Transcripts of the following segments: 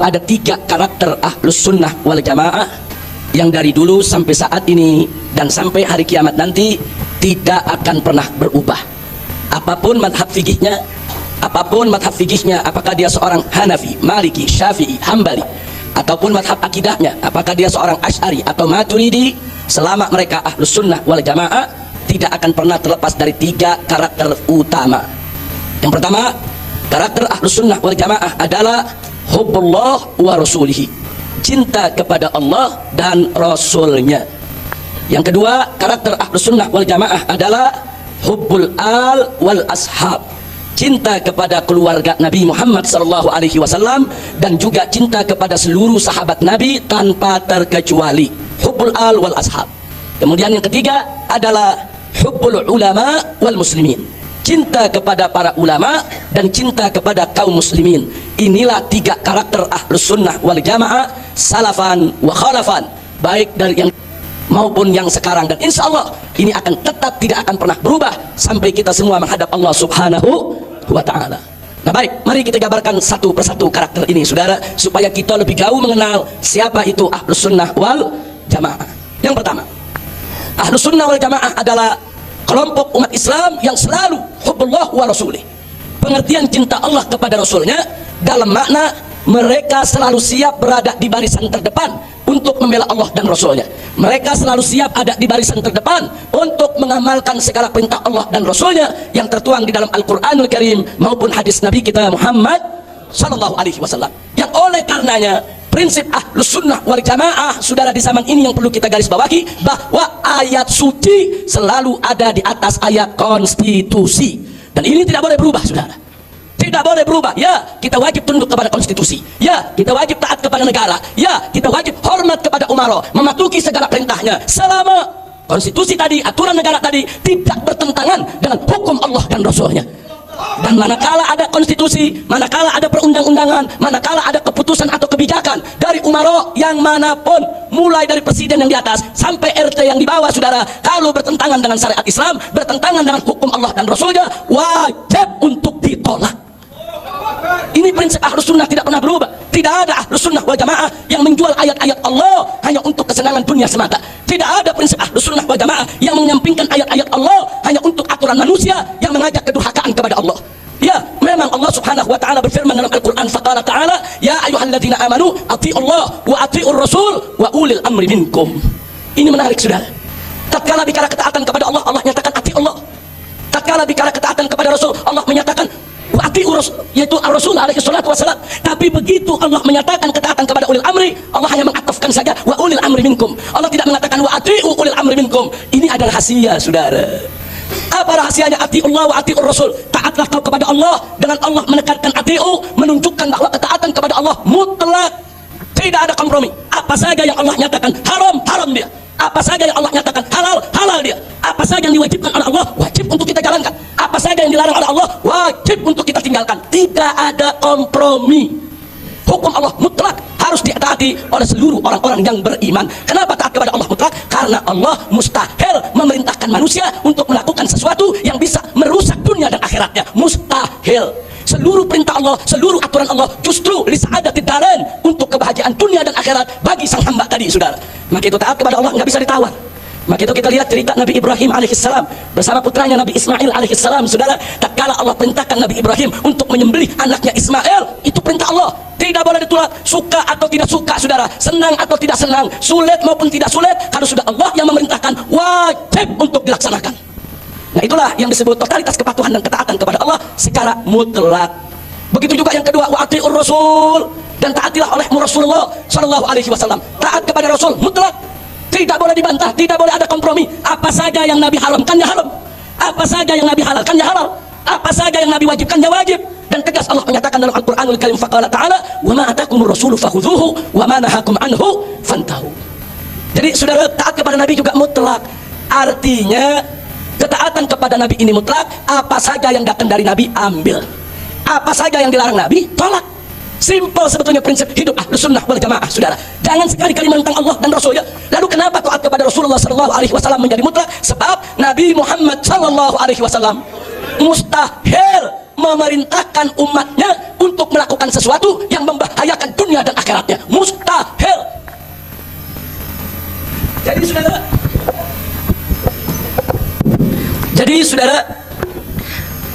Ada 3 karakter Ahlus Sunnah wal Jamaah yang dari dulu sampai saat ini dan sampai hari kiamat nanti tidak akan pernah berubah. Apapun madhab fikihnya, apakah dia seorang Hanafi, Maliki, Syafi'i, Hambali, ataupun madhab akidahnya, apakah dia seorang Asy'ari atau Maturidi, selama mereka Ahlus Sunnah wal Jamaah tidak akan pernah terlepas dari 3 karakter utama. Yang pertama, karakter Ahlus Sunnah wal Jamaah adalah hubbullah wa rasulihi, cinta kepada Allah dan Rasulnya. Yang kedua, karakter Ahlus Sunnah wal Jamaah adalah hubbul al wal ashab, cinta kepada keluarga Nabi Muhammad SAW dan juga cinta kepada seluruh sahabat Nabi tanpa terkecuali. Hubbul al wal ashab. Kemudian yang ketiga adalah hubbul ulama wal muslimin, cinta kepada para ulama dan cinta kepada kaum muslimin. Inilah 3 karakter Ahlus Sunnah wal Jamaah salafan wa khalafan, baik dari yang maupun yang sekarang, dan insya Allah ini akan tetap tidak akan pernah berubah sampai kita semua menghadap Allah Subhanahu wa ta'ala. Nah baik, mari kita gambarkan satu persatu karakter ini saudara, supaya kita lebih jauh mengenal siapa itu Ahlus Sunnah wal Jamaah. Yang pertama, Ahlus Sunnah wal Jamaah adalah kelompok umat Islam yang selalu hubbullah wa rasulih, pengertian cinta Allah kepada Rasulnya dalam makna mereka selalu siap berada di barisan terdepan untuk membela Allah dan Rasulnya. Mereka selalu siap ada di barisan terdepan untuk mengamalkan segala perintah Allah dan Rasulnya yang tertuang di dalam Al-Quranul Karim maupun hadis Nabi kita Muhammad SAW. Yang oleh karenanya prinsip Ahlus Sunnah wal Jamaah saudara di zaman ini yang perlu kita garis bawahi, bahwa ayat suci selalu ada di atas ayat konstitusi, dan ini tidak boleh berubah saudara, tidak boleh berubah. Ya, kita wajib tunduk kepada konstitusi, ya kita wajib taat kepada negara, ya kita wajib hormat kepada umara, mematuhi segala perintahnya selama konstitusi tadi, aturan negara tadi tidak bertentangan dengan hukum Allah dan Rasulnya. Dan manakala ada konstitusi, manakala ada perundang-undangan, manakala ada keputusan atau kebijakan dari umara yang manapun, mulai dari presiden yang di atas sampai RT yang di bawah saudara, kalau bertentangan dengan syariat Islam, bertentangan dengan hukum Allah dan Rasulnya, wajib untuk ditolak. Ini prinsip Ahlus Sunnah tidak pernah berubah. Tidak ada Ahlus Sunnah wal Jamaah yang menjual ayat-ayat Allah hanya untuk kesenangan dunia semata. Tidak ada prinsip Ahlus Sunnah wal Jamaah yang menyampingkan ayat-ayat Allah hanya untuk aturan manusia yang mengajak kedurhakaan kepada Allah. Ya, memang Allah Subhanahu wa ta'ala berfirman dalam Al-Quran, faqala ta'ala, ya ayyuhalladzina amanu ati'ullah wa ati'ur rasul wa ulil amri minkum. Ini menarik saudara. Tatkala bicara ketaatan kepada Allah, Allah nyatakan ati'ullah. Tatkala bicara ketaatan kepada Rasul, Allah menyatakan wa ati'ur rasul, yaitu ar-rasul alaihi salatu wassalam. Tapi begitu Allah menyatakan ketaatan kepada ulil amri, Allah hanya mengatafkan saja wa ulil amri minkum. Allah tidak mengatakan wa ati'u ulil amri minkum. Ini adalah rahasia saudara. Apa rahasianya ati'ullah wa ati'ur rasul? Taatlah kau kepada Allah, dengan Allah menekankan ati'u, menunjukkan bahwa ketaatan kepada Allah mutlak, tidak ada kompromi. Apa saja yang Allah nyatakan haram, haram dia. Apa saja yang Allah nyatakan halal, halal dia. Apa saja yang diwajibkan oleh Allah, wajib untuk kita jalankan. Apa saja yang dilarang oleh Allah, wajib untuk kita tinggalkan. Tidak ada kompromi. Hukum Allah mutlak, harus ditaati oleh seluruh orang-orang yang beriman. Kenapa taat kepada Allah mutlak? Karena Allah mustahil memerintahkan manusia untuk melakukan sesuatu yang bisa merusak dunia dan akhiratnya. Mustahil. Seluruh perintah Allah, seluruh aturan Allah justru li sa'adatid darain, untuk kebahagiaan dunia dan akhirat bagi sang hamba tadi saudara. Maka itu taat kepada Allah nggak bisa ditawar. Maka itu kita lihat cerita Nabi Ibrahim alaihissalam bersama putranya Nabi Ismail alaihissalam saudara. Tatkala Allah perintahkan Nabi Ibrahim untuk menyembelih anaknya Ismail, itu perintah Allah, tidak boleh ditolak. Suka atau tidak suka saudara, senang atau tidak senang, sulit maupun tidak sulit, kalau sudah Allah yang memerintahkan, wajib untuk dilaksanakan. Nah itulah yang disebut totalitas kepatuhan dan ketaatan kepada Allah secara mutlak. Begitu juga yang kedua, wa ati'ur rasul, dan taatilah oleh Rasulullah SAW. Taat kepada Rasul mutlak, tidak boleh dibantah, tidak boleh ada kompromi. Apa saja yang Nabi haramkan ya haram, apa saja yang Nabi halalkan ya halal, apa saja yang Nabi wajibkan ya wajib. Dan tegas Allah menyatakan dalam Al-Quranul Karim, faqala ta'ala, wa ma atakumur rasulu fakhudhuhu wa ma nahakum anhu fantahu. Jadi saudara, taat kepada Nabi juga mutlak. Artinya ketaatan kepada Nabi ini mutlak. Apa saja yang datang dari Nabi ambil, apa saja yang dilarang Nabi tolak. Simple sebetulnya prinsip hidup Ahlus Sunnah wal Jamaah saudara. Jangan sekali-kali menentang Allah dan Rasulnya. Lalu kenapa taat kepada Rasulullah SAW menjadi mutlak? Sebab Nabi Muhammad SAW mustahil memerintahkan umatnya untuk melakukan sesuatu yang membahayakan dunia dan akhiratnya. Mustahil. Jadi saudara,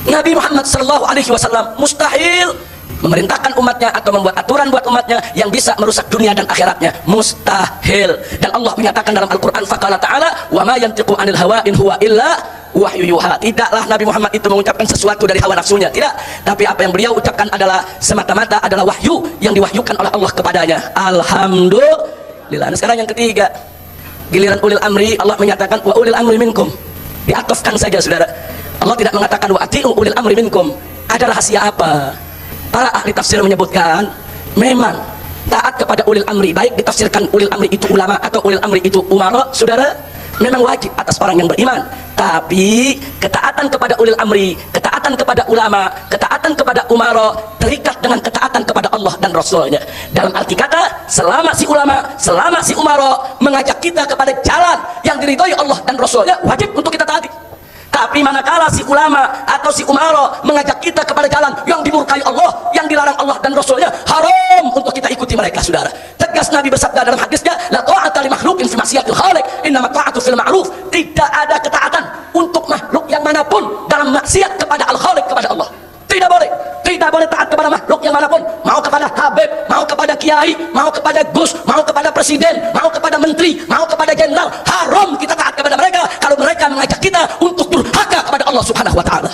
Nabi Muhammad SAW mustahil memerintahkan umatnya atau membuat aturan buat umatnya yang bisa merusak dunia dan akhiratnya. Mustahil. Dan Allah menyatakan dalam Al-Quran, faqala ta'ala, wa ma yantiqu anil hawa in huwa illa wahyu yuha. Tidaklah Nabi Muhammad itu mengucapkan sesuatu dari hawa nafsunya, tidak, tapi apa yang beliau ucapkan adalah semata-mata adalah wahyu yang diwahyukan oleh Allah kepadanya. Alhamdulillah. Nah, sekarang yang ketiga, giliran ulil amri, Allah menyatakan wa ulil amri minkum. Diatofkan saja saudara. Allah tidak mengatakan wa ati'u ulil amri minkum. Ada rahasia apa? Para ahli tafsir menyebutkan memang taat kepada ulil amri, baik ditafsirkan ulil amri itu ulama atau ulil amri itu umara, saudara, memang wajib atas orang yang beriman. Tapi ketaatan kepada ulil amri, ketaatan kepada ulama, ketaatan kepada umara terikat dengan ketaatan kepada Allah dan Rasulnya. Dalam arti kata, selama si ulama, selama si umara mengajak kita kepada jalan yang diridhoi Allah dan Rasulnya, wajib untuk kita taati. Tapi manakala si ulama atau si umara mengajak kita kepada jalan yang dimurkai Allah, yang dilarang Allah dan Rasulnya, haram untuk kita ikuti mereka, saudara. Tegas Nabi bersabda dalam hadisnya, la ta'ata li makhluqin fi maksiatil khaliq, innama ta'atu fil ma'ruf. Tidak ada ketaatan untuk makhluk yang manapun dalam maksiat kepada al-khaliq, kepada Allah. Tidak boleh. Tidak boleh taat kepada makhluk yang manapun. Mau kepada Habib, mau kepada Kiai, mau kepada Gus, mau kepada Presiden, mau kepada Menteri, mau kepada Jenderal. Haram kita taat kepada mereka kalau mereka mengajak kita untuk durhaka kepada Allah Subhanahu wa Ta'ala.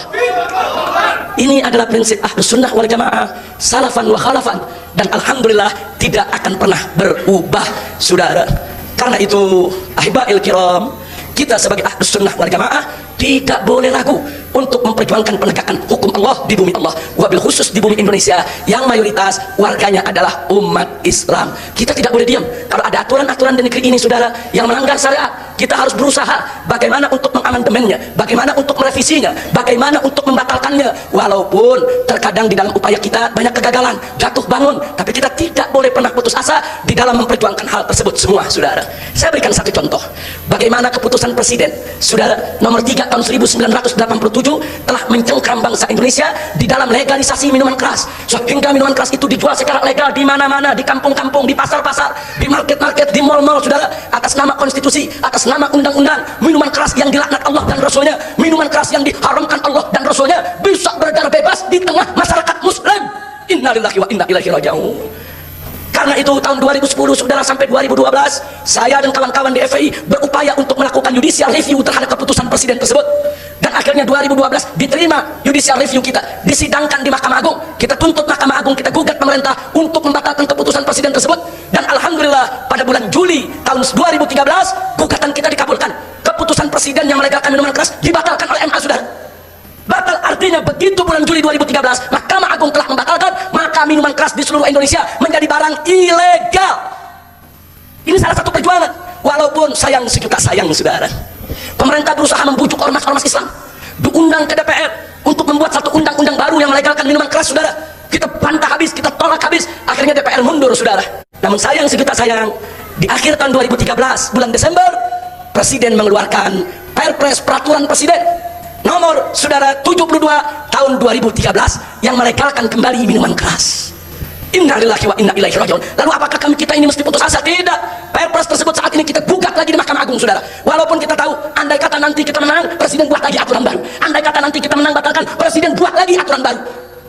Ini adalah prinsip Ahlus Sunnah wal Jamaah, salafan wa khalafan, dan alhamdulillah tidak akan pernah berubah, saudara. Karena itu, ahibail kiram, kita sebagai Ahlus Sunnah wal Jamaah tidak boleh ragu untuk memperjuangkan penegakan hukum Allah di bumi Allah, wabil khusus di bumi Indonesia yang mayoritas warganya adalah umat Islam. Kita tidak boleh diam kalau ada aturan-aturan di negeri ini, saudara, yang melanggar syariat. Kita harus berusaha bagaimana untuk mengamandemennya, bagaimana untuk merevisinya, bagaimana untuk membatalkannya. Walaupun terkadang di dalam upaya kita banyak kegagalan, jatuh bangun, tapi kita tidak boleh pernah putus asa di dalam memperjuangkan hal tersebut semua, saudara. Saya berikan satu contoh, bagaimana keputusan Presiden, saudara, nomor 3 tahun 1987 telah mencengkram bangsa Indonesia di dalam legalisasi minuman keras, sehingga minuman keras itu dijual secara legal di mana-mana, di kampung-kampung, di pasar-pasar, di market-market, di mal-mal, saudara, atas nama konstitusi, atas nama undang-undang. Minuman keras yang dilaknat Allah dan Rasulnya, minuman keras yang diharamkan Allah dan Rasulnya, bisa beredar bebas di tengah masyarakat muslim. Innalillahi wa inna ilaihi raji'un. Karena itu tahun 2010, saudara, sampai 2012 saya dan kawan-kawan di FPI berupaya untuk melakukan judicial review terhadap keputusan Presiden tersebut, dan akhirnya 2012 diterima judicial review kita, disidangkan di Mahkamah Agung. Kita tuntut Mahkamah Agung, kita gugat pemerintah untuk membatalkan keputusan Presiden tersebut, dan alhamdulillah pada bulan Juli tahun 2013 gugatan kita dikabulkan. Keputusan Presiden yang melegalkan minuman keras dibatalkan oleh MA, saudara. Batal artinya begitu bulan Juli 2013 Mahkamah Agung telah membatalkan, maka minuman keras di seluruh Indonesia menjadi barang ilegal. Ini salah satu perjuangan. Walaupun sayang sejuta sayang, saudara, pemerintah berusaha membujuk ormas-ormas Islam, diundang ke DPR untuk membuat satu undang-undang baru yang melegalkan minuman keras, saudara. Kita bantah habis, kita tolak habis, akhirnya DPR mundur, saudara. Namun sayang sejuta sayang, di akhir tahun 2013 bulan Desember, Presiden mengeluarkan Perpres Peraturan Presiden nomor, saudara, 72 tahun 2013 yang melegalkan kembali minuman keras. Innalillahi wa inna ilaihi raji'un. Lalu apakah kita ini mesti putus asa? Tidak. Perpres tersebut saat ini kita gugat lagi di Mahkamah Agung, saudara. Walaupun kita tahu andai kata nanti kita menang, Presiden buat lagi aturan baru. Andai kata nanti kita menang batalkan, Presiden buat lagi aturan baru.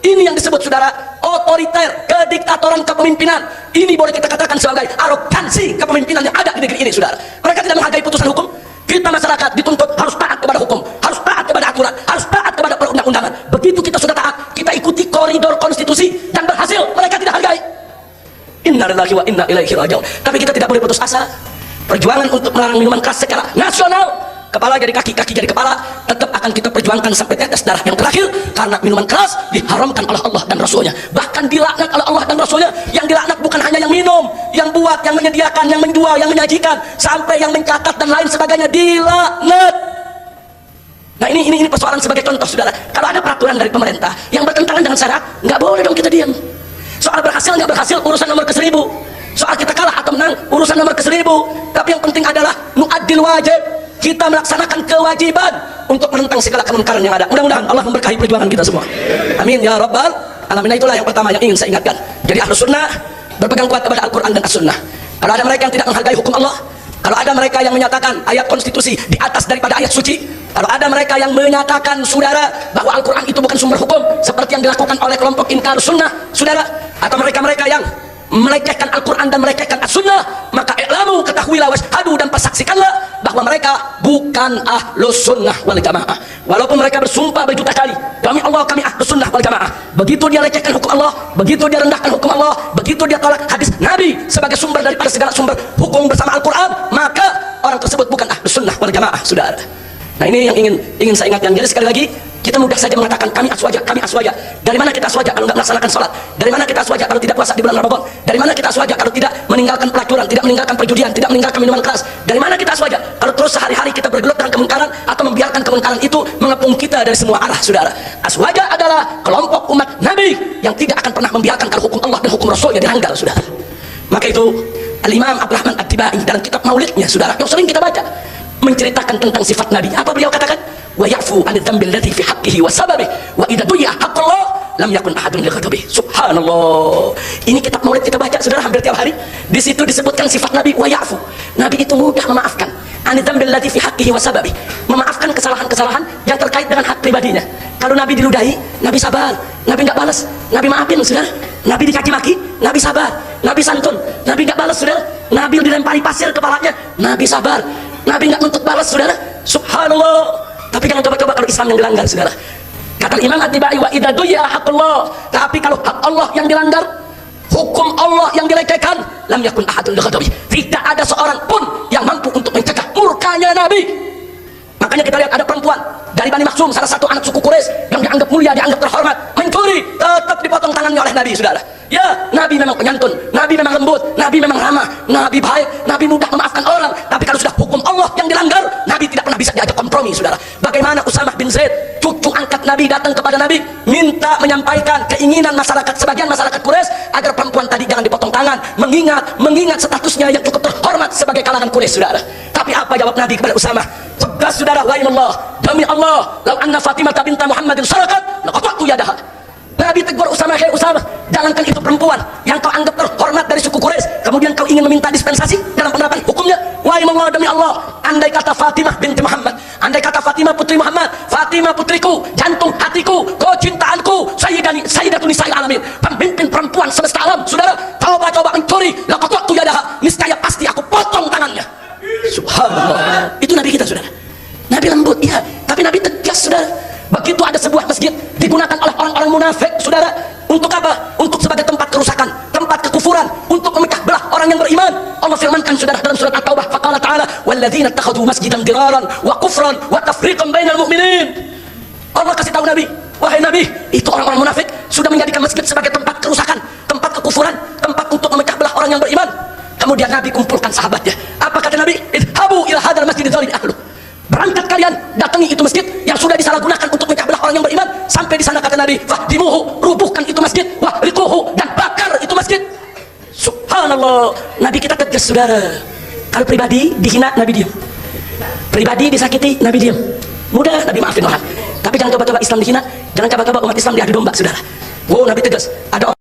Ini yang disebut, saudara, otoriter, kediktatoran kepemimpinan. Ini boleh kita katakan sebagai arogansi kepemimpinan yang ada di negeri ini, saudara. Mereka tidak menghargai putusan hukum. Kita masyarakat dituntut harus taat kepada hukum, harus taat kepada aturan, harus taat kepada perundang-undangan. Begitu kita sudah taat, kita ikuti koridor konstitusi dan berhasil, mereka tidak hargai. Innalillahi wa inna ilaihi raji'un. Tapi kita tidak boleh putus asa. Perjuangan untuk melarang minuman keras secara nasional, kepala jadi kaki, kaki jadi kepala, tetap akan kita perjuangkan sampai tetes darah yang terakhir. Karena minuman keras diharamkan oleh Allah dan Rasulnya, bahkan dilaknat oleh Allah dan Rasulnya. Yang dilaknat bukan hanya yang minum, yang buat, yang menyediakan, yang menjual, yang menyajikan, sampai yang mencatat dan lain sebagainya dilaknat. Nah, ini persoalan sebagai contoh, saudara. Kalau ada peraturan dari pemerintah yang bertentangan dengan syariat, nggak boleh dong kita diam. Soal berhasil nggak berhasil urusan nomor ke-1000, soal kita kalah atau menang urusan nomor ke-1000. Tapi yang penting adalah nu'addil wajib kita melaksanakan kewajiban untuk menentang segala kemungkaran yang ada. Mudah-mudahan Allah memberkahi perjuangan kita semua. Amin ya rabbal alamin. Itulah yang pertama yang ingin saya ingatkan. Jadi Ahlus Sunnah berpegang kuat kepada Al-Quran dan As-Sunnah. Kalau ada mereka yang tidak menghargai hukum Allah, kalau ada mereka yang menyatakan ayat konstitusi di atas daripada ayat suci, kalau ada mereka yang menyatakan, saudara, bahwa Al-Quran itu bukan sumber hukum seperti yang dilakukan oleh kelompok Inkar Sunnah, saudara, atau mereka-mereka yang melecehkan Al-Quran dan melecehkan As-Sunnah, maka i'lamu, ketahuilah, washhadu, dan persaksikanlah bahwa mereka bukan Ahlus Sunnah wal Jamaah. Walaupun mereka bersumpah berjuta kali, demi Allah kami Ahlus Sunnah wal Jamaah, begitu dia lecehkan hukum Allah, begitu dia rendahkan hukum Allah, begitu dia tolak hadis Nabi sebagai sumber daripada segala sumber hukum bersama Al-Quran, maka orang tersebut bukan Ahlus Sunnah wal Jamaah, saudara. Nah, ini yang ingin saya ingatkan. Jadi sekali lagi, kita mudah saja mengatakan kami aswaja, kami aswaja. Dari mana kita aswaja kalau tidak melaksanakan sholat? Dari mana kita aswaja kalau tidak puasa di bulan Ramadan? Dari mana kita aswaja kalau tidak meninggalkan pelacuran, tidak meninggalkan perjudian, tidak meninggalkan minuman keras? Dari mana kita aswaja kalau terus sehari-hari kita bergelut dengan kemungkaran atau membiarkan kemungkaran itu mengepung kita dari semua arah, saudara? Aswaja adalah kelompok umat Nabi yang tidak akan pernah membiarkan kalau hukum Allah dan hukum Rasulnya dilanggar, saudara. Maka itu Al-Imam Abdurrahman At-Tibai dalam kitab Maulidnya, saudara, yang sering kita baca, menceritakan tentang sifat Nabi. Apa beliau katakan? Wa ya'fu 'anil dhanbi alladhi fi haqqihi wa sababihi wa idza du'iya haqqullah lam yakun ahadun lighadabihi. Subhanallah. Ini kitab Maulid kita baca, saudara, hampir tiap hari. Di situ disebutkan sifat Nabi, wa ya'fu. Nabi itu mudah memaafkan. 'Anil dhanbi alladhi fi haqqihi wa sababihi. Memaafkan kesalahan-kesalahan yang terkait dengan hak pribadinya. Kalau Nabi diludahi, Nabi sabar. Nabi enggak balas, Nabi maafin, saudara. Nabi dicaci maki, Nabi sabar. Nabi santun, Nabi enggak balas, saudara. Nabi dilempari pasir kepalanya, Nabi sabar. Nabi enggak nuntut balas, saudara. Subhanallah. Tapi jangan coba-coba kalau Islam yang dilanggar, saudara. Kata Imam At-Tibai, wa idza du'iya haqqullah. Tapi kalau hak Allah yang dilanggar, hukum Allah yang dilecehkan, lam yakun ahadun lighadabi. Tidak ada seorang pun yang mampu untuk mencegah murkanya Nabi. Makanya kita lihat ada perempuan dari Bani Makhzum, salah satu anak suku Quraisy yang dianggap mulia, dianggap terhormat, mencuri, tetap dipotong tangannya oleh Nabi, saudara. Ya, Nabi memang penyantun, Nabi memang lembut, Nabi memang ramah, Nabi baik, Nabi mudah memaafkan orang. Tapi kalau sudah hukum Allah yang dilanggar, Nabi tidak pernah bisa diajak kompromi, saudara. Bagaimana Usamah bin Zaid, cucu angkat Nabi, datang kepada Nabi, minta menyampaikan keinginan masyarakat, sebagian masyarakat Quraisy, agar perempuan tadi jangan dipotong tangan, mengingat statusnya yang cukup terhormat sebagai kalangan Quraisy, saudara. Tapi apa jawab Nabi kepada Usamah? Tegas, saudara, waillallah, demi Allah, lau anna Fatimah binta Muhammadin sarakat, laqata'tu yadaha. Nabi tegur Usamah, hei Usamah, jangankan itu perempuan yang kau anggap terhormat dari suku Quraisy, kemudian kau ingin meminta dispensasi dalam penerapan hukumnya. Waillallah, demi Allah, andai kata Fatimah binti Muhammad, andai kata Fatimah putri Muhammad, Fatimah putriku, jantung hatiku, kecintaanku, sayyidatun nisa'il alamin, pemimpin perempuan semesta alam, saudara, coba mencuri, laqata'tu yadaha, niscaya pasti aku potong tangannya. Subhanallah. Itu Nabi kita, saudara. Nabi lembut, iya, tapi Nabi tegas, saudara. Begitu ada sebuah masjid digunakan oleh orang-orang munafik, saudara, untuk apa? Untuk sebagai tempat kerusakan, tempat kekufuran, untuk memecah belah orang yang beriman. Allah firmankan, saudara, dalam surat At-Taubah, faqala ta'ala walladzina ittakhadhu masjidan diraran wa kufran wa tafriqan bainal mu'minin. Allah kasih tahu Nabi, wahai Nabi, itu orang-orang munafik sudah menjadikan masjid sebagai tempat kerusakan, tempat kekufuran, tempat untuk memecah belah orang yang beriman. Kemudian Nabi kumpulkan sahabatnya. Apa kata Nabi? Idhabu ila hadzal masjid dzalimi ahlu. Berangkat kalian, datangi itu masjid yang sudah disalahgunakan untuk mencah belah orang yang beriman. Sampai di sana kata Nabi, fahdimuhu, rubuhkan itu masjid, wahriquhu, dan bakar itu masjid. Subhanallah. Nabi kita tegas, saudara. Kalau pribadi dihina, Nabi diam. Pribadi disakiti, Nabi diam. Mudah Nabi maafin orang. Tapi jangan coba-coba Islam dihina, jangan coba-coba umat Islam diadu domba, saudara. Wow, Nabi tegas. Ada